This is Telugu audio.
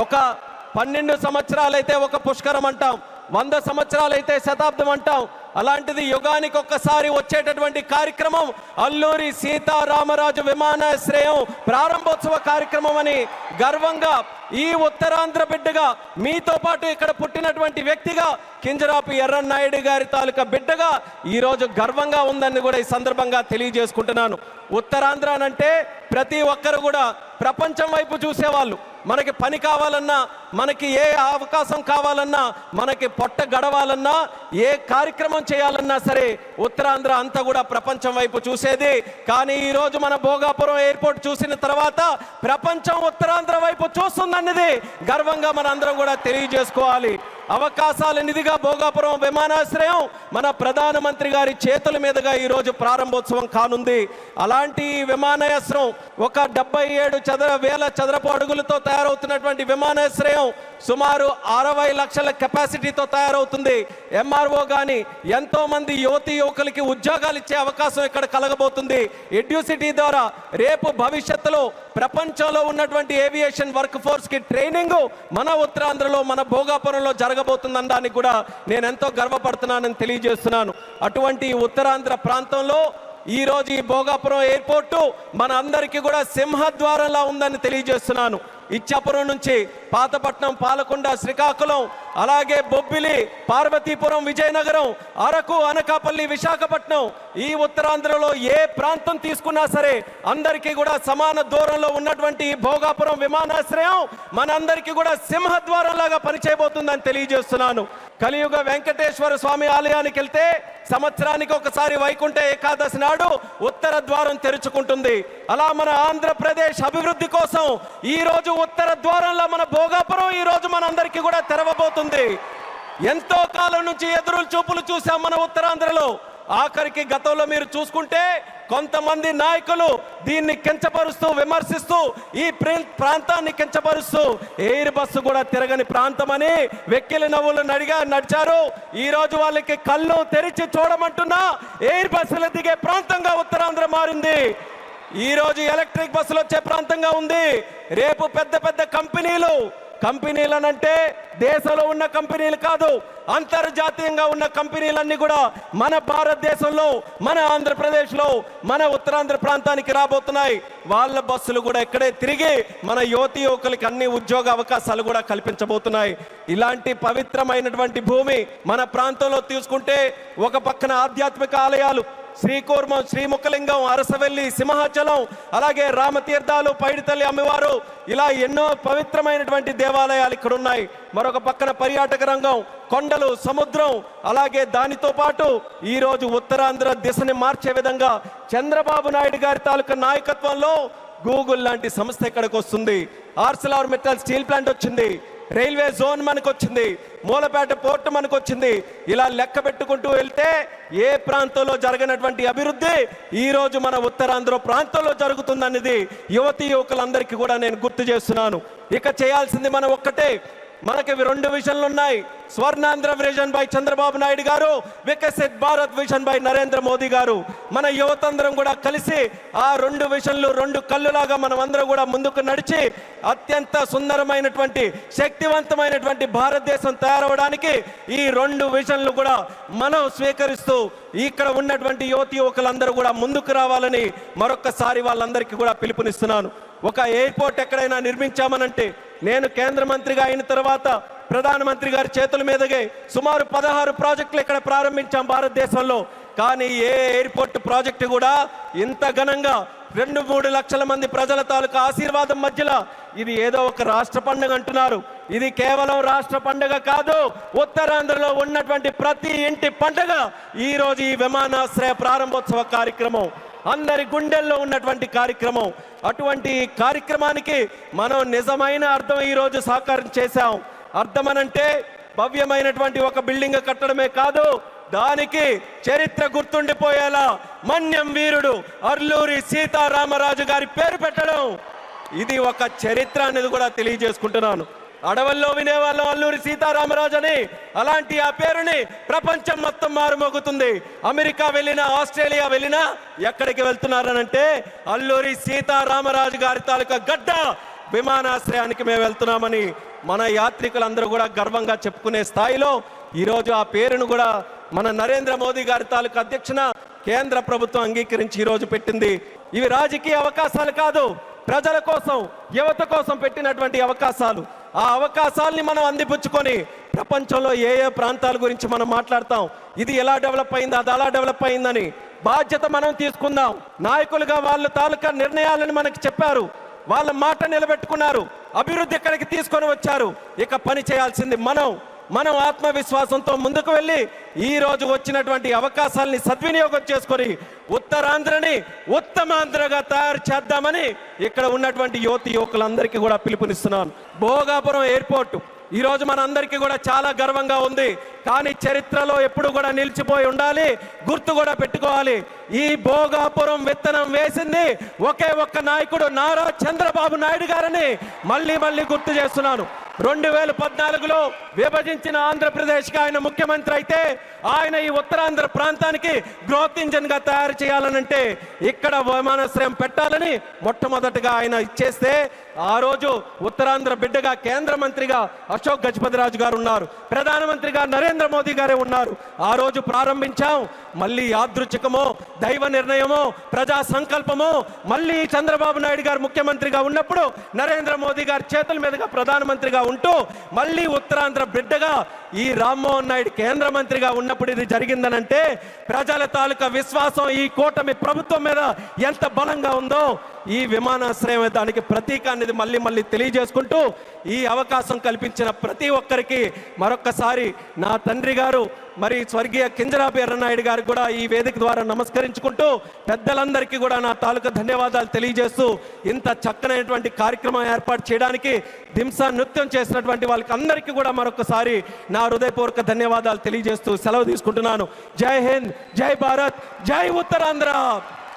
ఒక 12 సంవత్సరాలైతే ఒక పుష్కరం అంటాం, 100 సంవత్సరాలైతే శతాబ్దం అంటాం. అలాంటిది యుగానికి ఒక్కసారి వచ్చేటటువంటి కార్యక్రమం అల్లూరి సీతారామరాజు విమానాశ్రయం ప్రారంభోత్సవ కార్యక్రమం అని గర్వంగా ఈ ఉత్తరాంధ్ర బిడ్డగా, మీతో పాటు ఇక్కడ పుట్టినటువంటి వ్యక్తిగా, కింజరాపు ఎర్రన్నాయుడు గారి తాలూకా బిడ్డగా ఈరోజు గర్వంగా ఉందని కూడా ఈ సందర్భంగా తెలియజేసుకుంటున్నాను. ఉత్తరాంధ్ర అంటే ప్రతి ఒక్కరు కూడా ప్రపంచం వైపు చూసేవాళ్ళు. మనకి పని కావాలన్నా, మనకి ఏ అవకాశం కావాలన్నా, మనకి పొట్ట గడవాలన్నా, ఏ కార్యక్రమం చేయాలన్నా సరే ఉత్తరాంధ్ర అంతా కూడా ప్రపంచం వైపు చూసేది. కానీ ఈరోజు మన భోగాపురం ఎయిర్పోర్ట్ చూసిన తర్వాత ప్రపంచం ఉత్తరాంధ్ర వైపు చూస్తుందన్నది గర్వంగా మన అందరం కూడా తెలియజేసుకోవాలి. అవకాశాల నిధిగా భోగాపురం విమానాశ్రయం మన ప్రధానమంత్రి గారి చేతుల మీదుగా ఈరోజు ప్రారంభోత్సవం కానుంది. అలాంటి విమానాశ్రయం ఒక 77,000 చదరపు అడుగులతో తయారవుతున్నటువంటి విమానాశ్రయం సుమారు 60 లక్షల కెపాసిటీతో తయారవుతుంది. ఎంఆర్ఓ కానీ ఎంతో మంది యువతి యువకులకి ఉద్యోగాలు ఇచ్చే అవకాశం ఇక్కడ కలగబోతుంది. ఎడ్యూసిటీ ద్వారా రేపు భవిష్యత్తులో ప్రపంచంలో ఉన్నటువంటి ఏవియేషన్ వర్క్ ఫోర్స్ కి ట్రైనింగ్ మన ఉత్తరాంధ్రలో, మన భోగాపురంలో జరగబోతుందనడానికి కూడా నేను ఎంతో గర్వపడుతున్నానని తెలియజేస్తున్నాను. అటువంటి ఉత్తరాంధ్ర ప్రాంతంలో ఈరోజు ఈ భోగాపురం ఎయిర్పోర్టు మన అందరికీ కూడా సింహద్వారంలా ఉందని తెలియజేస్తున్నాను. ఇచ్చాపురం నుంచి పాతపట్నం, పాలకొండ, శ్రీకాకుళం, అలాగే బొబ్బిలి, పార్వతీపురం, విజయనగరం, అరకు, అనకాపల్లి, విశాఖపట్నం, ఈ ఉత్తరాంధ్రలో ఏ ప్రాంతం తీసుకున్నా సరే అందరికీ కూడా సమాన దూరంలో ఉన్నటువంటి భోగాపురం విమానాశ్రయం మనందరికీ కూడా సింహద్వారంలాగా పనిచేయబోతుందని తెలియజేస్తున్నాను. కలియుగ వెంకటేశ్వర స్వామి ఆలయానికి వెళ్తే సంవత్సరానికి ఒకసారి వైకుంఠ ఏకాదశి నాడు ఉత్తర ద్వారం తెరుచుకుంటుంది. అలా మన ఆంధ్రప్రదేశ్ అభివృద్ధి కోసం ఈ రోజు ఉత్తర ద్వారంలో మన భోగాపురం ఈ రోజు మనందరికీ కూడా తెరవబోతుంది. ఎంతో కాలం నుంచి ఎదురు చూపులు చూసాం మన ఉత్తరాంధ్రలో. ఆఖరికి గతంలో మీరు చూసుకుంటే కొంతమంది నాయకులు దీన్ని కించపరుస్తూ, విమర్శిస్తూ, ఈ ప్రాంతాన్ని కించపరుస్తూ ఎయిర్ బస్సు కూడా తిరగని ప్రాంతం అని వెక్కిలి నవ్వులు నడిచారు. ఈ రోజు వాళ్ళకి కళ్ళు తెరిచి చూడమంటున్నా ఎయిర్ బస్సులు దిగే ప్రాంతంగా ఉత్తరాంధ్ర మారింది. ఈ రోజు ఎలక్ట్రిక్ బస్సులు వచ్చే ప్రాంతంగా ఉంది. రేపు పెద్ద పెద్ద కంపెనీలనంటే దేశంలో ఉన్న కంపెనీలు కాదు, అంతర్జాతీయంగా ఉన్న కంపెనీలన్నీ కూడా మన భారతదేశంలో, మన ఆంధ్రప్రదేశ్లో, మన ఉత్తరాంధ్ర ప్రాంతానికి రాబోతున్నాయి. వాళ్ళ బస్సులు కూడా ఇక్కడే తిరిగి మన యువతి యువకులకి అన్ని ఉద్యోగ అవకాశాలు కూడా కల్పించబోతున్నాయి. ఇలాంటి పవిత్రమైనటువంటి భూమి మన ప్రాంతంలో తీసుకుంటే ఒక పక్కన ఆధ్యాత్మిక ఆలయాలు శ్రీకూర్మం, శ్రీముఖలింగం, అరసవెల్లి, సింహాచలం, అలాగే రామతీర్థాలు, పైడితల్లి అమ్మవారు, ఇలా ఎన్నో పవిత్రమైనటువంటి దేవాలయాలు ఇక్కడ ఉన్నాయి. మరొక పక్కన పర్యాటక రంగం, కొండలు, సముద్రం, అలాగే దానితో పాటు ఈరోజు ఉత్తరాంధ్ర దిశని మార్చే విధంగా చంద్రబాబు నాయుడు గారి తాలూకా నాయకత్వంలో గూగుల్ లాంటి సంస్థ ఇక్కడికి వస్తుంది. ఆర్సెలర్ మిట్టల్ స్టీల్ ప్లాంట్ వచ్చింది, రైల్వే జోన్ మనకు వచ్చింది, మూలపేట పోర్టు మనకు వచ్చింది. ఇలా లెక్క పెట్టుకుంటూ వెళ్తే ఏ ప్రాంతంలో జరగనటువంటి అభివృద్ధి ఈరోజు మన ఉత్తరాంధ్ర ప్రాంతంలో జరుగుతుందనేది యువతి యువకులందరికీ కూడా నేను గుర్తు చేస్తున్నాను. ఇక చేయాల్సింది మనం ఒక్కటే. మనకి 2 విజన్లు ఉన్నాయి. స్వర్ణాంధ్ర విజన్ బై చంద్రబాబు నాయుడు గారు, వికసిత్ భారత్ విజన్ బై నరేంద్ర మోదీ గారు. మన యువతందరం కూడా కలిసి ఆ 2 విజన్లు 2 కళ్ళులాగా మనం అందరం కూడా ముందుకు నడిచి అత్యంత సుందరమైనటువంటి, శక్తివంతమైనటువంటి భారతదేశం తయారవడానికి ఈ 2 విజన్లు కూడా మనం స్వీకరిస్తూ ఇక్కడ ఉన్నటువంటి యువతి యువకులందరూ కూడా ముందుకు రావాలని మరొక్కసారి వాళ్ళందరికీ కూడా పిలుపునిస్తున్నాను. ఒక ఎయిర్పోర్ట్ ఎక్కడైనా నిర్మించామనంటే, నేను కేంద్ర మంత్రిగా అయిన తర్వాత ప్రధానమంత్రి గారి చేతుల మీదుగా సుమారు 16 ప్రాజెక్టులు ఇక్కడ ప్రారంభించాం భారతదేశంలో. కానీ ఏ ఎయిర్పోర్ట్ ప్రాజెక్టు కూడా ఇంత ఘనంగా 2-3 లక్షల మంది ప్రజల తాలూకా ఆశీర్వాదం మధ్యలో ఇది ఏదో ఒక రాష్ట్ర పండుగ అంటున్నారు. ఇది కేవలం రాష్ట్ర పండుగ కాదు, ఉత్తరాంధ్రలో ఉన్నటువంటి ప్రతి ఇంటి పండుగ ఈరోజు ఈ విమానాశ్రయ ప్రారంభోత్సవ కార్యక్రమం, అందరి గుండెల్లో ఉన్నటువంటి కార్యక్రమం. అటువంటి కార్యక్రమానికి మనం నిజమైన అర్థం ఈరోజు సాకారం చేశాం. అర్థమనంటే భవ్యమైనటువంటి ఒక బిల్డింగ్ కట్టడమే కాదు, దానికి చరిత్ర గుర్తుండిపోయేలా మన్యం వీరుడు అల్లూరి సీతారామరాజు గారి పేరు పెట్టడం, ఇది ఒక చరిత్ర అనేది కూడా తెలియజేసుకుంటున్నాను. అడవుల్లో వినేవాళ్ళం అల్లూరి సీతారామరాజు అని, అలాంటి ఆ పేరుని ప్రపంచం మొత్తం మారుమోగుతుంది. అమెరికా వెళ్ళినా, ఆస్ట్రేలియా వెళ్ళినా ఎక్కడికి వెళ్తున్నారనంటే అల్లూరి సీతారామరాజు గారి తాలూకా గడ్డ విమానాశ్రయానికి మేము వెళ్తున్నామని మన యాత్రికులందరూ కూడా గర్వంగా చెప్పుకునే స్థాయిలో ఈరోజు ఆ పేరును కూడా మన నరేంద్ర మోదీ గారి తాలూకు అధ్యక్షన కేంద్ర ప్రభుత్వం అంగీకరించి ఈరోజు పెట్టింది. ఇవి రాజకీయ అవకాశాలు కాదు, ప్రజల కోసం, యువత కోసం పెట్టినటువంటి అవకాశాలు. ఆ అవకాశాలని మనం అందిపుచ్చుకొని ప్రపంచంలో ఏ ఏ ప్రాంతాల గురించి మనం మాట్లాడతాం, ఇది ఎలా డెవలప్ అయింది, అది అలా డెవలప్ అయిందని బాధ్యత మనం తీసుకుందాం. నాయకులుగా వాళ్ళ తాలూకా నిర్ణయాలను మనకి చెప్పారు, వాళ్ళ మాట నిలబెట్టుకున్నారు, అభివృద్ధి ఎక్కడికి తీసుకొని వచ్చారు. ఇక పని చేయాల్సింది మనం ఆత్మవిశ్వాసంతో ముందుకు వెళ్ళి ఈ రోజు వచ్చినటువంటి అవకాశాలని సద్వినియోగం చేసుకొని ఉత్తరాంధ్రని ఉత్తమాంధ్రగా తయారు చేద్దామని ఇక్కడ ఉన్నటువంటి యువకులందరికీ కూడా పిలుపునిస్తున్నాను. భోగాపురం ఎయిర్పోర్ట్ ఈరోజు మనందరికీ కూడా చాలా గర్వంగా ఉంది, కానీ చరిత్రలో ఎప్పుడు కూడా నిలిచిపోయి ఉండాలి, గుర్తు కూడా పెట్టుకోవాలి. ఈ భోగాపురం విత్తనం వేసింది ఒకే ఒక్క నాయకుడు, నారా చంద్రబాబు నాయుడు గారని మళ్ళీ గుర్తు చేస్తున్నాను. 2014లో విభజించిన ఆంధ్రప్రదేశ్కి ఆయన ముఖ్యమంత్రి అయితే ఆయన ఈ ఉత్తరాంధ్ర ప్రాంతానికి గ్రోత్ ఇంజన్ గా తయారు చేయాలనంటే ఇక్కడ విమానాశ్రయం పెట్టాలని మొట్టమొదటిగా ఆయన ఇచ్చేస్తే ఆ రోజు ఉత్తరాంధ్ర బిడ్డగా కేంద్ర మంత్రిగా అశోక్ గజపతిరాజు గారు ఉన్నారు, ప్రధానమంత్రిగా నరేంద్ర మోదీ గారే ఉన్నారు. ఆ రోజు ప్రారంభించాం. మళ్ళీ యాదృచ్ఛికమో దైవ నిర్ణయమో ప్రజా సంకల్పమో మళ్ళీ చంద్రబాబు నాయుడు గారు ముఖ్యమంత్రిగా ఉన్నప్పుడు నరేంద్ర మోదీ గారి చేతుల మీదుగా ప్రధానమంత్రిగా ఉంటూ మళ్ళీ ఉత్తరాంధ్ర బిడ్డగా ఈ రామ్మోహన్ నాయుడు కేంద్ర మంత్రిగా ఉన్నప్పుడు ఇది జరిగిందనంటే ప్రజల తాలూకా విశ్వాసం ఈ కూటమి ప్రభుత్వం మీద ఎంత బలంగా ఉందో ఈ విమానాశ్రయం దానికి ప్రతీక అనేది మళ్ళీ తెలియజేసుకుంటూ ఈ అవకాశం కల్పించిన ప్రతి ఒక్కరికి మరొక్కసారి నా తండ్రి గారు మరి స్వర్గీయ కింజరాపు ఎర్రనాయుడు గారికి కూడా ఈ వేదిక ద్వారా నమస్కరించుకుంటూ పెద్దలందరికీ కూడా నా తాలూకా ధన్యవాదాలు తెలియజేస్తూ ఇంత చక్కనైనటువంటి కార్యక్రమం ఏర్పాటు చేయడానికి దింసా నృత్యం చేసినటువంటి వాళ్ళకి అందరికీ కూడా మరొకసారి నా హృదయపూర్వక ధన్యవాదాలు తెలియజేస్తూ సెలవు తీసుకుంటున్నాను. జై హింద్, జై భారత్, జై ఉత్తరాంధ్ర.